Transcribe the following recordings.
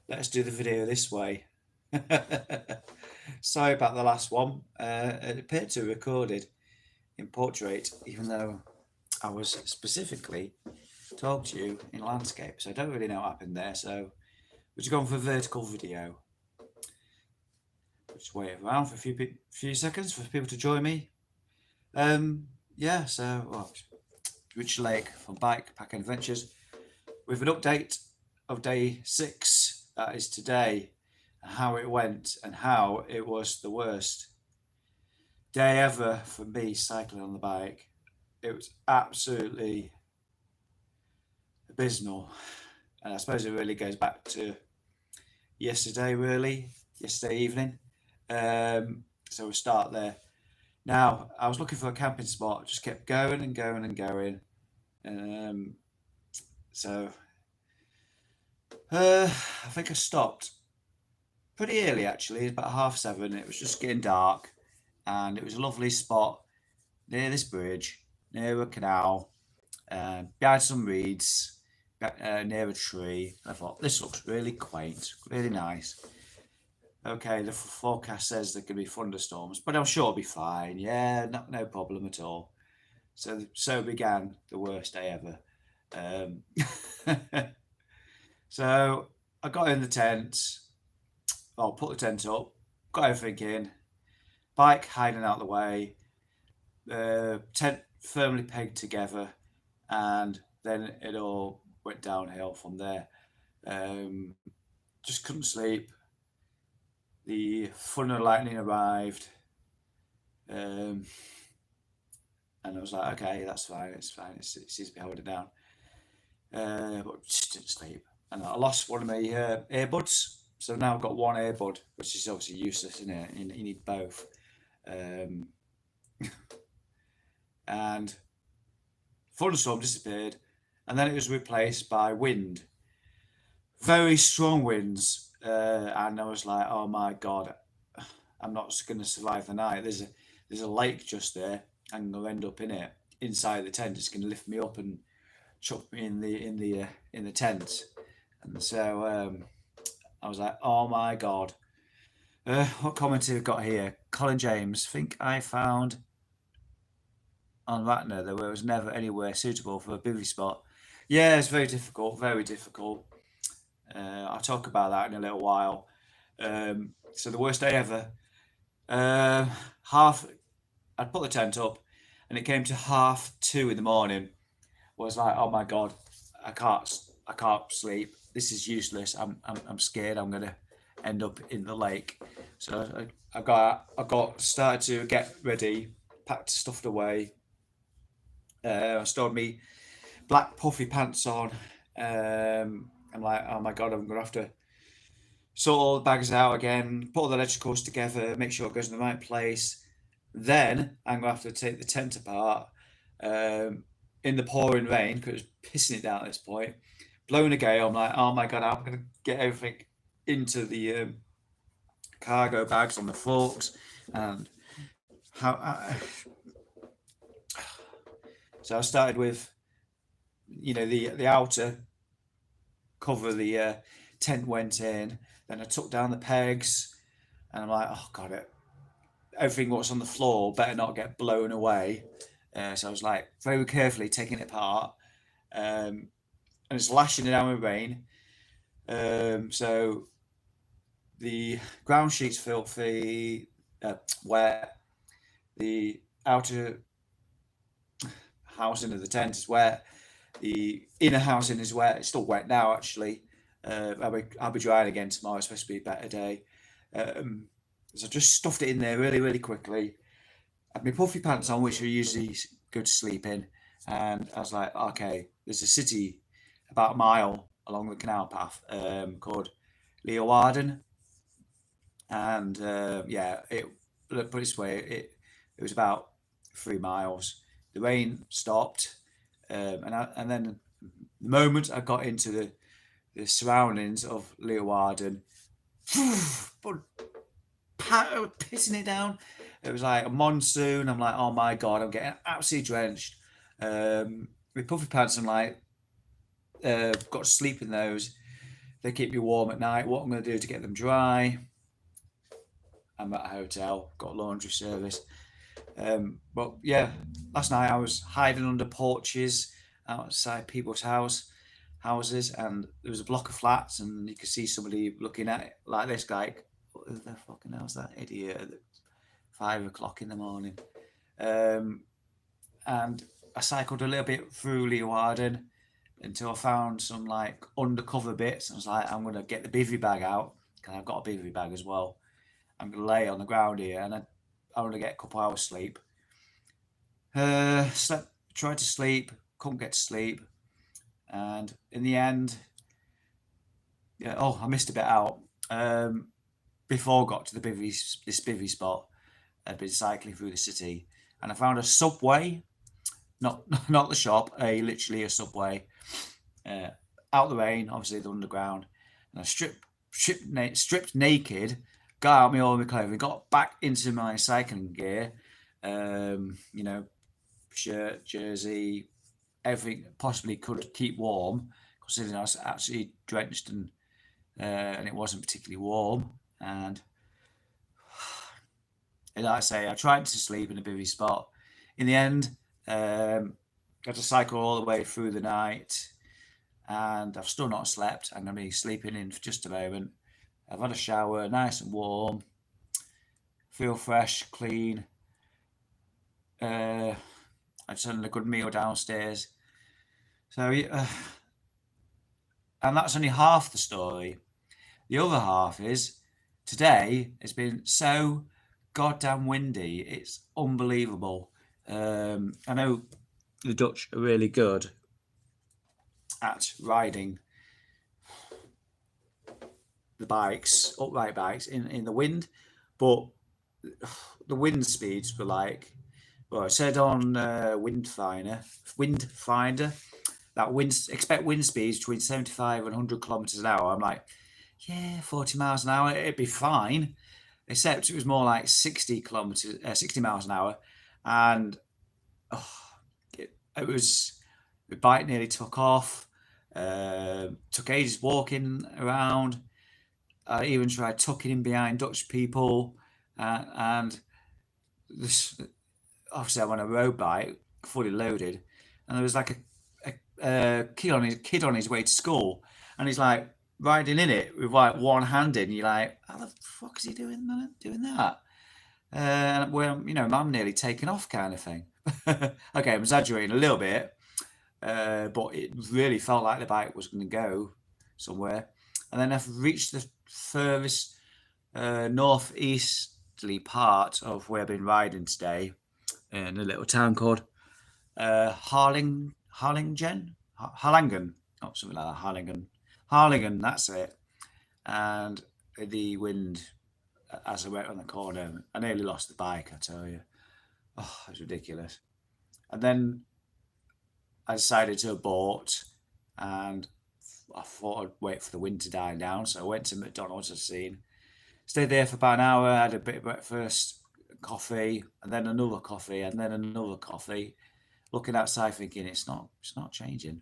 let's do the video this way. Sorry about the last one. It appeared to have recorded in portrait, even though I was specifically talking to you in landscape, so I don't really know what happened there. So we're just going for a vertical video. Just wait around for a few seconds for people to join me. Yeah, so Richard Lake from Bikepacking Adventures with an update of day 6. That is today, and how it went and how it was the worst day ever for me cycling on the bike. It was absolutely abysmal, and I suppose it really goes back to yesterday evening. So we'll start there. Now, I was looking for a camping spot, just kept going and going and going. So I think I stopped pretty early actually, about 7:30. It was just getting dark, and it was a lovely spot near this bridge, near a canal, behind some reeds, near a tree. I thought, this looks really quaint, really nice. Okay, the forecast says there could be thunderstorms, but I'm sure it'll be fine. Yeah, no problem at all. So began the worst day ever. So I got in the tent. I'll put the tent up, got everything in, bike hiding out the way, tent firmly pegged together, and then it all went downhill from there. Just couldn't sleep. The thunder and lightning arrived, and I was like, okay, that's fine, it's fine, it seems to be holding down. But just didn't sleep, and I lost one of my earbuds. So now I've got one earbud, which is obviously useless, isn't it? You need both. And thunderstorm disappeared, and then it was replaced by wind, very strong winds. And I was like, oh my god, I'm not going to survive the night. There's a lake just there. I'm going to end up in it inside the tent. It's going to lift me up and chuck me in the tent. And so I was like, oh my god. What comment have we got here? Colin James, think I found on Ratner there was never anywhere suitable for a bivvy spot. Yeah, it's very difficult, very difficult. I'll talk about that in a little while. So the worst day ever. I'd put the tent up, and it came to 2:30 in the morning. I was like, oh my god, I can't sleep. This is useless. I'm scared. I'm gonna end up in the lake. So I got started to get ready, packed stuff away. I stored me black puffy pants on. I'm like, oh my god, I'm gonna have to sort all the bags out again, put all the electricals together, make sure it goes in the right place. Then I'm gonna have to take the tent apart in the pouring rain because it was pissing it down at this point. Blowing a gale, I'm like, oh my god, I'm gonna get everything into the cargo bags on the forks, and so I started with, the outer cover. The tent went in, then I took down the pegs, and I'm like, oh god, everything what's on the floor better not get blown away. So I was like very carefully taking it apart, and it's lashing it down with rain. So the ground sheet's filthy, wet. The outer housing of the tent is wet. The inner housing is wet. It's still wet now, actually. I'll be drying again tomorrow. It's supposed to be a better day. So I just stuffed it in there really, really quickly. I had my puffy pants on, which are usually good to sleep in. And I was like, okay, there's a city about a mile along the canal path called Leeuwarden. And put it this way, it was about 3 miles. The rain stopped, and then the moment I got into the surroundings of Leeuwarden, but pissing it down. It was like a monsoon. I'm like, oh my god, I'm getting absolutely drenched. With puffy pants, I'm like, got to sleep in those. they keep me warm at night. What I'm going to do to get them dry, I'm at a hotel, got laundry service. But yeah, last night I was hiding under porches outside people's houses, and there was a block of flats, and you could see somebody looking at it like this guy. What the fucking hell's that idiot at 5 o'clock in the morning? And I cycled a little bit through Leeuwarden until I found some like undercover bits. I was like, I'm gonna get the bivvy bag out because I've got a bivvy bag as well. I'm gonna lay on the ground here, and I want to get a couple hours sleep. Slept, tried to sleep, couldn't get to sleep, and in the end, yeah. Oh, I missed a bit out. Before I got to this bivvy spot, I'd been cycling through the city, and I found a subway, not not the shop, literally a subway, out the rain, obviously the underground, and I stripped naked, got out all my clothing, got back into my cycling gear, shirt, jersey, everything possibly could keep warm, considering I was actually drenched and it wasn't particularly warm. And like I say, I tried to sleep in a bivvy spot. In the end, got to cycle all the way through the night, and I've still not slept. I'm going to be sleeping in for just a moment. I've had a shower, nice and warm, feel fresh, clean. I just had a good meal downstairs. So, and that's only half the story. The other half is today has been so goddamn windy. It's unbelievable. I know the Dutch are really good at riding the bikes, upright bikes, in the wind, but the wind speeds were like, well, I said on Wind Finder that expect wind speeds between 75 and 100 kilometers an hour. I'm like, yeah, 40 miles an hour, it'd be fine. Except it was more like 60 miles an hour, and it was the bike nearly took off. Took ages walking around. I even tried tucking in behind Dutch people, and this, obviously I'm on a road bike, fully loaded, and there was like a kid on his way to school, and he's like riding in it with like one hand in. You're like, how the fuck is he doing that? And well, I'm nearly taken off, kind of thing. Okay, I'm exaggerating a little bit, but it really felt like the bike was going to go somewhere. And then I've reached the furthest northeasterly part of where I've been riding today, in a little town called Harlingen, something like that, Harlingen, that's it. And the wind, as I went on the corner, I nearly lost the bike, I tell you. Oh, it was ridiculous. And then I decided to abort, and I thought I'd wait for the wind to die down. So I went to McDonald's, as seen, stayed there for about an hour, had a bit of breakfast, coffee, and then another coffee, and then another coffee. Looking outside, thinking it's not changing.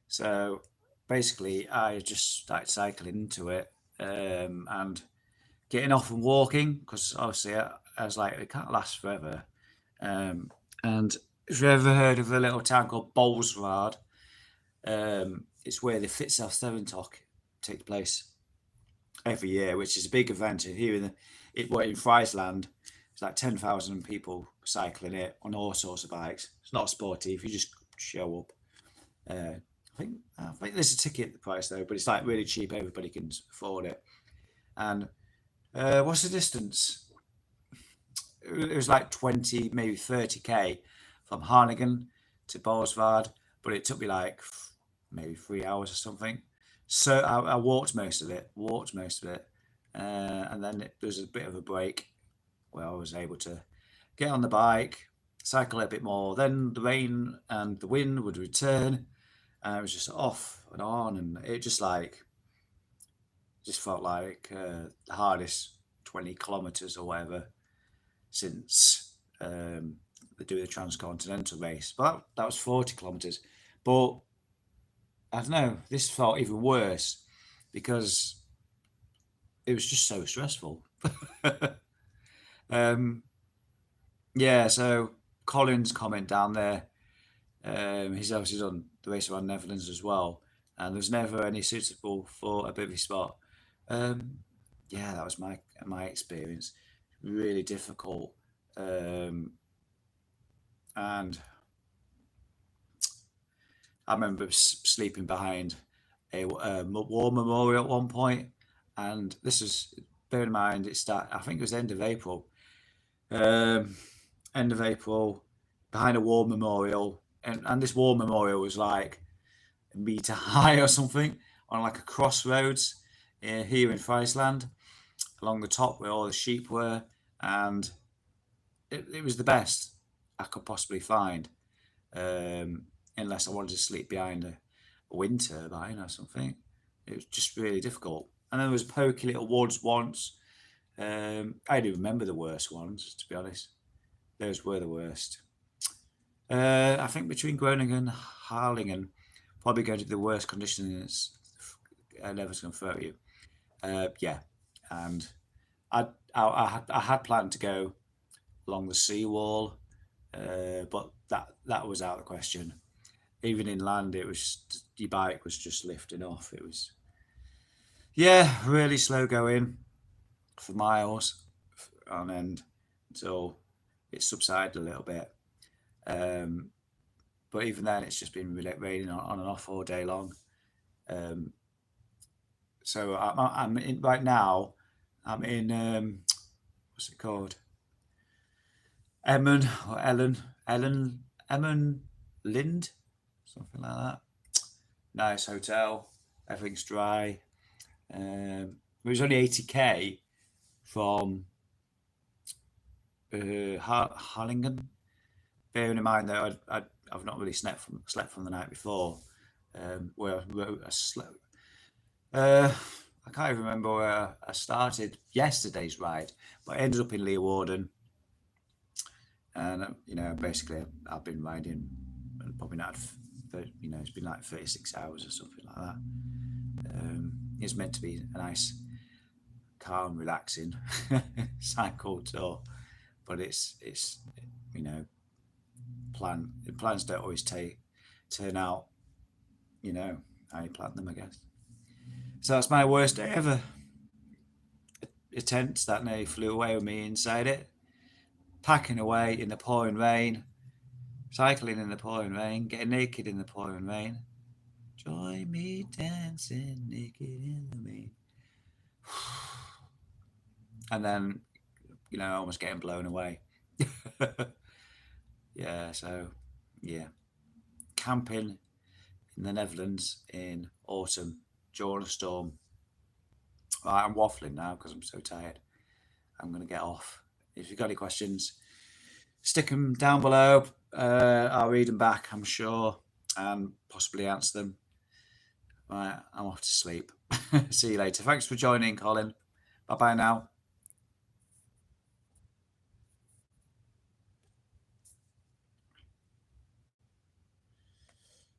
So basically, I just started cycling into it, and getting off and walking, because obviously I was like, it can't last forever. And if you ever heard of a little town called Bolsward, it's where the Fitzelf Talk takes place every year, which is a big event here in Friesland. It's like 10,000 people cycling it on all sorts of bikes. It's not sportive; you just show up. I think there's a ticket price though, but it's like really cheap. Everybody can afford it. And what's the distance? It was like 20, maybe 30k from Harlingen to Bolsward, but it took me like maybe 3 hours or something. So I walked most of it, and then there was a bit of a break where I was able to get on the bike, cycle a bit more. Then the rain and the wind would return, and it was just off and on, and it just felt like the hardest 20 kilometers or whatever since the transcontinental race. But that was 40 kilometers. But I don't know, this felt even worse. because it was just so stressful. Yeah, so Colin's comment down there, he's obviously done the race around Netherlands as well, and there's never any suitable for a bivvy spot. Yeah, that was my experience. Really difficult, and I remember sleeping behind a war memorial at one point, and this is, bear in mind, I think it was the end of April. End of April, behind a war memorial, and this war memorial was like a meter high or something, on like a crossroads here in Friesland, along the top where all the sheep were, and it was the best I could possibly find, unless I wanted to sleep behind a wind turbine or something. It was just really difficult. And then there was pokey little woods once. I do remember the worst ones, to be honest. Those were the worst. I think between Groningen and Harlingen, probably going to be the worst conditions I've ever going to throw at you. Yeah, and I had planned to go along the seawall, but that was out of the question. Even inland, it was, your bike was just lifting off. It was, yeah, really slow going for miles on end until it subsided a little bit. But even then, it's just been raining on and off all day long. So I'm in right now. I'm in what's it called? Emmen or Emmen Lind, something like that. Nice hotel. Everything's dry. It was only 80k from Harlingen. Bearing in mind that I've not really slept from the night before. Where I slept. I can't even remember where I started yesterday's ride, but I ended up in Leeuwarden. And basically, I've been riding, and probably not, it's been like 36 hours or something like that. It's meant to be a nice, calm, relaxing cycle tour, but it's plans don't always turn out, how you plan them, I guess. So that's my worst day ever. A tent that nearly flew away with me inside it. Packing away in the pouring rain, cycling in the pouring rain, getting naked in the pouring rain. Join me dancing naked in the rain. And then, almost getting blown away. Yeah, so, yeah. Camping in the Netherlands in autumn during a storm. Right, I'm waffling now because I'm so tired. I'm going to get off. If you've got any questions, stick them down below. I'll read them back, I'm sure, and possibly answer them. Right, I'm off to sleep. See you later. Thanks for joining, Colin. Bye-bye now.